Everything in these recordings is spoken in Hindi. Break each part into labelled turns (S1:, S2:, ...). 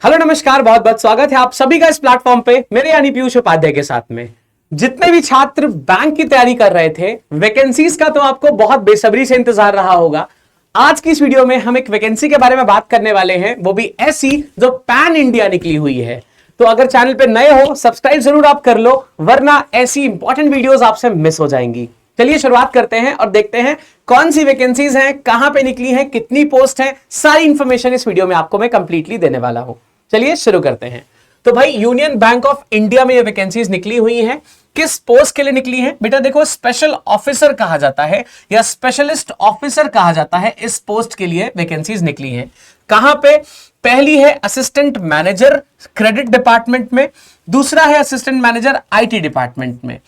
S1: हेलो नमस्कार, बहुत बहुत स्वागत है आप सभी का इस प्लेटफॉर्म पे मेरे यानी पीयूष उपाध्याय के साथ में। जितने भी छात्र बैंक की तैयारी कर रहे थे, वैकेंसीज का तो आपको बहुत बेसब्री से इंतजार रहा होगा। आज की इस वीडियो में हम एक वैकेंसी के बारे में बात करने वाले हैं, वो भी ऐसी जो पैन इंडिया निकली हुई है। तो अगर चैनल पे नए हो सब्सक्राइब जरूर आप कर लो, वरना ऐसी इंपॉर्टेंट वीडियोस आपसे मिस हो जाएंगी। चलिए शुरुआत करते हैं और देखते हैं कौन सी वैकेंसीज हैं, कहां पे निकली हैं, कितनी पोस्ट हैं। सारी इंफॉर्मेशन इस वीडियो में आपको मैं कंप्लीटली देने वाला हूं। चलिए शुरू करते हैं। तो भाई यूनियन बैंक ऑफ इंडिया में ये वैकेंसीज निकली हुई हैं। किस पोस्ट के लिए निकली है बेटा? देखो, स्पेशल ऑफिसर कहा जाता है या स्पेशलिस्ट ऑफिसर कहा जाता है, इस पोस्ट के लिए वैकेंसीज निकली हैं। कहां पे? पहली है असिस्टेंट मैनेजर क्रेडिट डिपार्टमेंट में, दूसरा है असिस्टेंट मैनेजर आईटी डिपार्टमेंट में।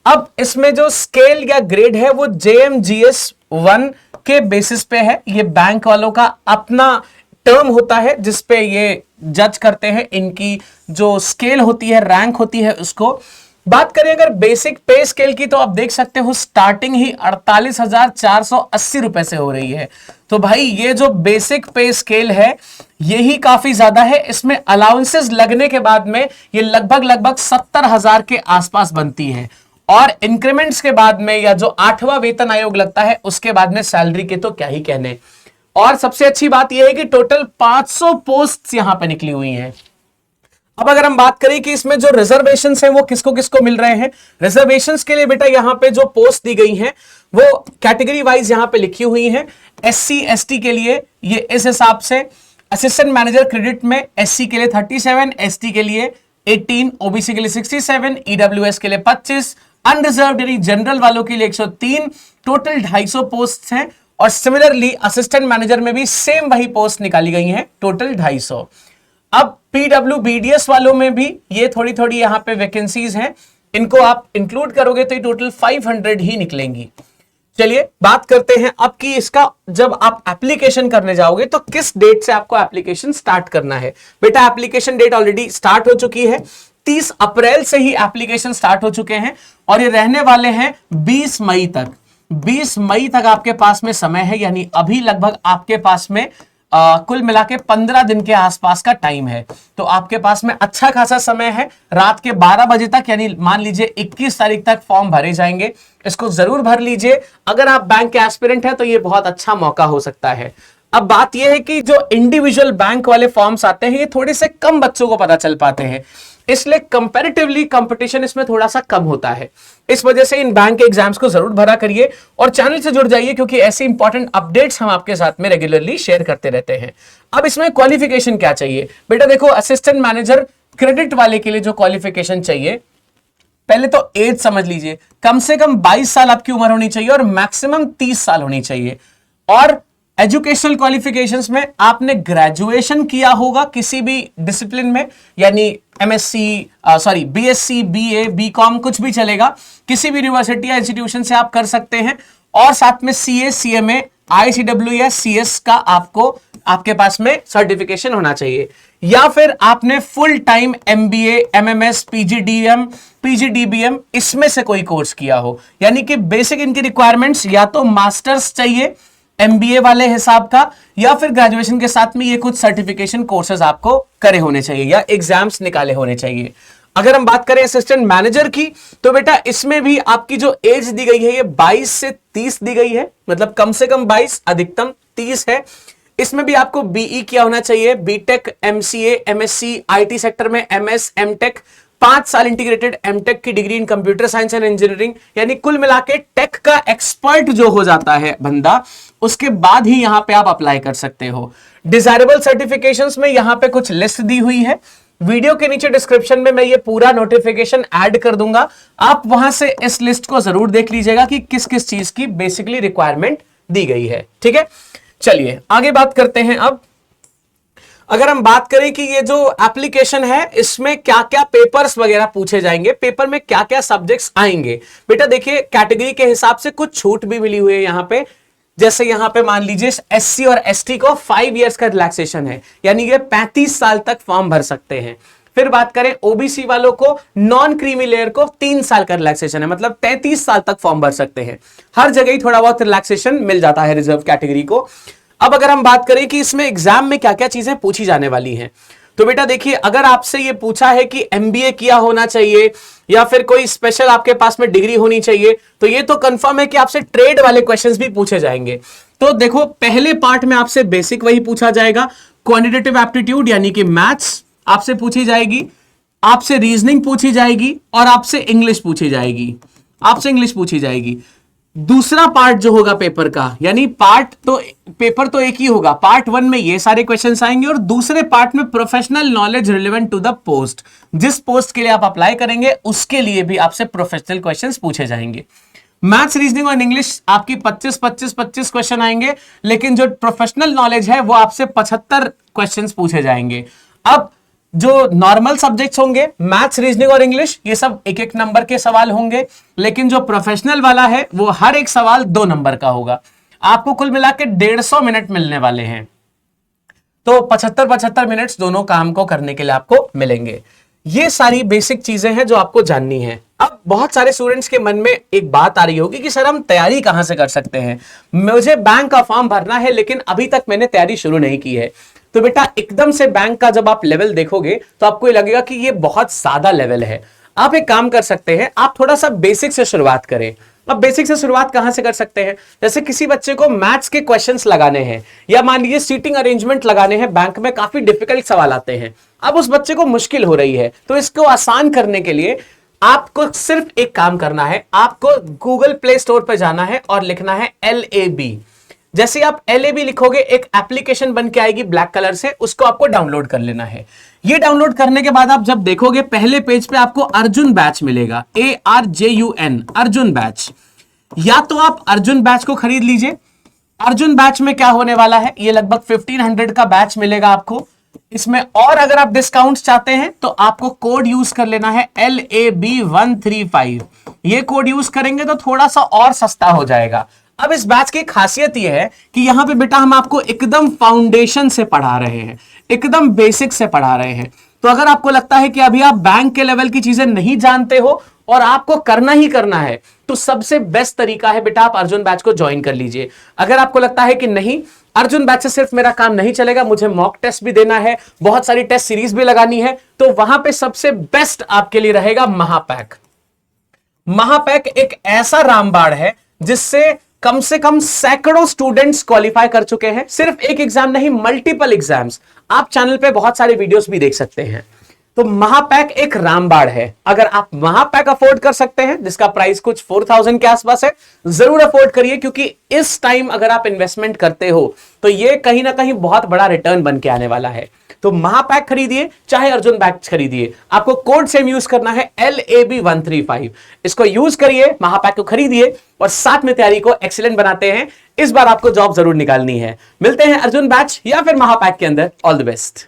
S1: अब इसमें जो स्केल या ग्रेड है वो JMGS 1 के बेसिस पे है। ये बैंक वालों का अपना टर्म होता है जिसपे ये जज करते हैं, इनकी जो स्केल होती है, रैंक होती है उसको। बात करें अगर बेसिक पे स्केल की, तो आप देख सकते हो स्टार्टिंग ही 48,480 रुपए से हो रही है। तो भाई ये जो बेसिक पे स्केल है यही काफी ज्यादा है। इसमें अलाउंसेस लगने के बाद में ये लगभग 70,000 के आसपास बनती है। और इंक्रीमेंट्स के बाद में या जो 8वां वेतन आयोग लगता है उसके बाद में सैलरी के तो क्या ही कहने। और सबसे अच्छी बात यह है कि टोटल 500 पोस्ट्स यहां पे निकली हुई हैं। अब अगर हम बात करें कि इसमें जो रिजर्वेशंस हैं वो किसको किसको मिल रहे हैं, रिजर्वेशंस के लिए बेटा यहां पे जो पोस्ट दी गई हैं वो कैटेगरी वाइज यहां पे लिखी हुई हैं। SC ST के लिए ये इस हिसाब से, असिस्टेंट मैनेजर क्रेडिट में SC के लिए 37, ST के लिए 18, OBC के लिए 67, EWS के लिए 25, अनरिजर्व्ड यानी जनरल वालों के लिए 103, टोटल 250 पोस्ट हैं। और सिमिलरली असिस्टेंट मैनेजर में भी सेम वही पोस्ट निकाली गई हैं, टोटल 250। अब PWBDS वालों में भी ये थोड़ी थोड़ी यहां पे वैकेंसीज हैं, इनको आप इंक्लूड करोगे तो ये टोटल 500 ही निकलेंगी। चलिए बात करते हैं अब कि इसका जब आप एप्लीकेशन करने जाओगे तो किस डेट से आपको एप्लीकेशन स्टार्ट करना है। बेटा एप्लीकेशन डेट ऑलरेडी स्टार्ट हो चुकी है, 30 अप्रैल से ही एप्लीकेशन स्टार्ट हो चुके हैं और ये रहने वाले हैं 20 मई तक। 20 मई तक आपके पास में समय है, यानी अभी लगभग आपके पास में कुल मिला के 15 दिन के आसपास का टाइम है। तो आपके पास में अच्छा खासा समय है। रात के 12 बजे तक, यानी मान लीजिए 21 तारीख तक फॉर्म भरे जाएंगे। इसको जरूर भर लीजिए। अगर आप बैंक के एस्पिरेंट हैं तो ये बहुत अच्छा मौका हो सकता है। अब बात यह है कि जो इंडिविजुअल बैंक वाले फॉर्म्स आते हैं ये थोड़े से कम बच्चों को पता चल पाते हैं, इसलिए कंपैरेटिवली कंपटीशन इसमें थोड़ा सा कम होता है। इस वजह से इन बैंक के एग्जाम्स को जरूर भरा करिए और चैनल से जुड़ जाइए, क्योंकि ऐसे इंपॉर्टेंट अपडेट्स हम आपके साथ में रेगुलरली शेयर करते रहते हैं। अब इसमें क्वालिफिकेशन क्या चाहिए बेटा? देखो, असिस्टेंट मैनेजर क्रेडिट वाले के लिए जो क्वालिफिकेशन चाहिए, पहले तो एज समझ लीजिए, कम से कम 22 साल आपकी उम्र होनी चाहिए और मैक्सिमम 30 साल होनी चाहिए। और एजुकेशनल क्वालिफिकेशंस में आपने ग्रेजुएशन किया होगा किसी भी डिसिप्लिन में, यानी BSc, BA, BCom कुछ भी चलेगा, किसी भी यूनिवर्सिटी या इंस्टीट्यूशन से आप कर सकते हैं। और साथ में CA, CMA, ICW या CS का आपके पास में सर्टिफिकेशन होना चाहिए। या फिर आपने full time MBA, MMS, PGDBM इसमें से कोई कोर्स किया हो, यानी कि बेसिक इनकी रिक्वायरमेंट्स या तो मास्टर्स चाहिए MBA वाले हिसाब का, या फिर ग्रेजुएशन के साथ में ये कुछ सर्टिफिकेशन कोर्सेज आपको करे होने चाहिए या एग्जाम्स निकाले होने चाहिए। अगर हम बात करें असिस्टेंट मैनेजर की, तो बेटा इसमें भी आपकी जो एज दी गई है ये 22 से 30 दी गई है, मतलब कम से कम 22, अधिकतम 30 है। इसमें भी आपको BE किया होना चाहिए, BTech, MCA, MSc, IT sector में MS, MTech, 5 साल इंटीग्रेटेड MTech की degree in computer science and engineering, यानी कुल मिला के टेक का एक्सपर्ट जो हो जाता है बंदा, उसके बाद ही यहां पे आप अप्लाई कर सकते हो। डिजायरेबल सर्टिफिकेशंस में यहां पे कुछ लिस्ट दी हुई है, वीडियो के नीचे डिस्क्रिप्शन में मैं ये पूरा नोटिफिकेशन ऐड कर दूंगा, आप वहां से इस लिस्ट को जरूर देख लीजिएगा कि किस किस चीज की बेसिकली रिक्वायरमेंट दी गई है। ठीक है, चलिए आगे बात करते हैं। अब अगर हम बात करें कि ये जो एप्लीकेशन है इसमें क्या क्या पेपर्स वगैरह पूछे जाएंगे, पेपर में क्या क्या सब्जेक्ट्स आएंगे, बेटा देखिए कैटेगरी के हिसाब से कुछ छूट भी मिली हुई है यहां पे। जैसे यहां पे मान लीजिए SC और ST को 5 इयर्स का रिलैक्सेशन है, यानी ये 35 साल तक फॉर्म भर सकते हैं। फिर बात करें OBC वालों को, नॉन क्रीमी लेयर को 3 साल का रिलैक्सेशन है, मतलब 33 साल तक फॉर्म भर सकते हैं। हर जगह ही थोड़ा बहुत रिलैक्सेशन मिल जाता है रिजर्व कैटेगरी को। अब अगर हम बात करें कि इसमें एग्जाम में क्या क्या चीजें पूछी जाने वाली हैं, तो बेटा देखिए, अगर आपसे ये पूछा है कि एमबीए किया होना चाहिए या फिर कोई स्पेशल आपके पास में डिग्री होनी चाहिए, तो ये तो कंफर्म है कि आपसे ट्रेड वाले क्वेश्चंस भी पूछे जाएंगे। तो देखो, पहले पार्ट में आपसे बेसिक वही पूछा जाएगा, क्वांटिटेटिव एप्टीट्यूड यानी कि मैथ्स आपसे पूछी जाएगी, आपसे रीजनिंग पूछी जाएगी और आपसे इंग्लिश पूछी जाएगी, आपसे इंग्लिश पूछी जाएगी। दूसरा पार्ट जो होगा पेपर का, यानी पेपर तो एक ही होगा, पार्ट 1 में ये सारे क्वेश्चंस आएंगे और दूसरे पार्ट में professional knowledge relevant to the post, जिस पोस्ट के लिए आप अप्लाई करेंगे उसके लिए भी आपसे प्रोफेशनल क्वेश्चंस पूछे जाएंगे। मैथ्स, रीजनिंग और इंग्लिश आपकी 25 क्वेश्चन आएंगे, लेकिन जो प्रोफेशनल नॉलेज है वो आपसे 75 क्वेश्चंस पूछे जाएंगे। अब जो नॉर्मल सब्जेक्ट्स होंगे, मैथ्स, रीजनिंग और इंग्लिश, ये सब एक एक नंबर के सवाल होंगे, लेकिन जो प्रोफेशनल वाला है वो हर एक सवाल 2 नंबर का होगा। आपको कुल मिला के 150 मिनट मिलने वाले हैं, तो 75 मिनट्स दोनों काम को करने के लिए आपको मिलेंगे। ये सारी बेसिक चीजें हैं जो आपको जाननी है। अब बहुत सारे स्टूडेंट्स के मन में एक बात आ रही होगी कि सर हम तैयारी कहां से कर सकते हैं, मुझे बैंक का फॉर्म भरना है लेकिन अभी तक मैंने तैयारी शुरू नहीं की है। तो बेटा एकदम से बैंक का जब आप लेवल देखोगे तो आपको ये लगेगा कि ये बहुत ज्यादा लेवल है। आप एक काम कर सकते हैं, आप थोड़ा सा बेसिक से शुरुआत करें। अब बेसिक से शुरुआत कहां से कर सकते हैं, जैसे किसी बच्चे को मैथ्स के क्वेश्चंस लगाने हैं या मान लीजिए सीटिंग अरेंजमेंट लगाने हैं, बैंक में काफी डिफिकल्ट सवाल आते हैं, अब उस बच्चे को मुश्किल हो रही है, तो इसको आसान करने के लिए आपको सिर्फ एक काम करना है, आपको गूगल प्ले स्टोर पर जाना है और लिखना है LAB। जैसे आप LAB लिखोगे एक एप्लीकेशन बन के आएगी ब्लैक कलर से, उसको आपको डाउनलोड कर लेना है। ये डाउनलोड करने के बाद आप जब देखोगे पहले पेज पे आपको अर्जुन बैच मिलेगा, ARJUN, अर्जुन बैच। या तो आप अर्जुन बैच को खरीद लीजिए। अर्जुन बैच में क्या होने वाला है, ये लगभग 1500 का बैच मिलेगा आपको इसमें, और अगर आप डिस्काउंट चाहते हैं तो आपको कोड यूज कर लेना है LAB135। ये कोड यूज करेंगे तो थोड़ा सा और सस्ता हो जाएगा। अब इस बैच की खासियत यह है कि यहां पे बेटा हम आपको एकदम फाउंडेशन से पढ़ा रहे हैं, एकदम बेसिक से पढ़ा रहे हैं। तो अगर आपको लगता है कि अभी आप बैंक के लेवल की चीजें नहीं जानते हो और आपको करना ही करना है, तो सबसे बेस्ट तरीका है बेटा आप अर्जुन बैच को ज्वाइन कर लीजिए। अगर आपको लगता है कि नहीं, अर्जुन बैच से सिर्फ मेरा काम नहीं चलेगा, मुझे मॉक टेस्ट भी देना है, बहुत सारी टेस्ट सीरीज भी लगानी है, तो वहां पे सबसे बेस्ट आपके लिए रहेगा महापैक। महापैक एक ऐसा रामबाण है जिससे कम से कम सैकड़ों स्टूडेंट्स क्वालिफाई कर चुके हैं, सिर्फ एक एग्जाम नहीं, मल्टीपल एग्जाम्स। आप चैनल पे बहुत सारे वीडियोस भी देख सकते हैं। तो महापैक एक रामबाण है। अगर आप महापैक अफोर्ड कर सकते हैं, जिसका प्राइस कुछ 4000 के आसपास है, जरूर अफोर्ड करिए, क्योंकि इस टाइम अगर आप इन्वेस्टमेंट करते हो तो ये कहीं ना कहीं बहुत बड़ा रिटर्न बन के आने वाला है। तो महापैक खरीदिए चाहे अर्जुन बैच खरीदिए, आपको कोड सेम यूज करना है LAB135। इसको यूज करिए, महापैक को खरीदिए और साथ में तैयारी को एक्सीलेंट बनाते हैं। इस बार आपको जॉब जरूर निकालनी है। मिलते हैं अर्जुन बैच या फिर महापैक के अंदर। All the best.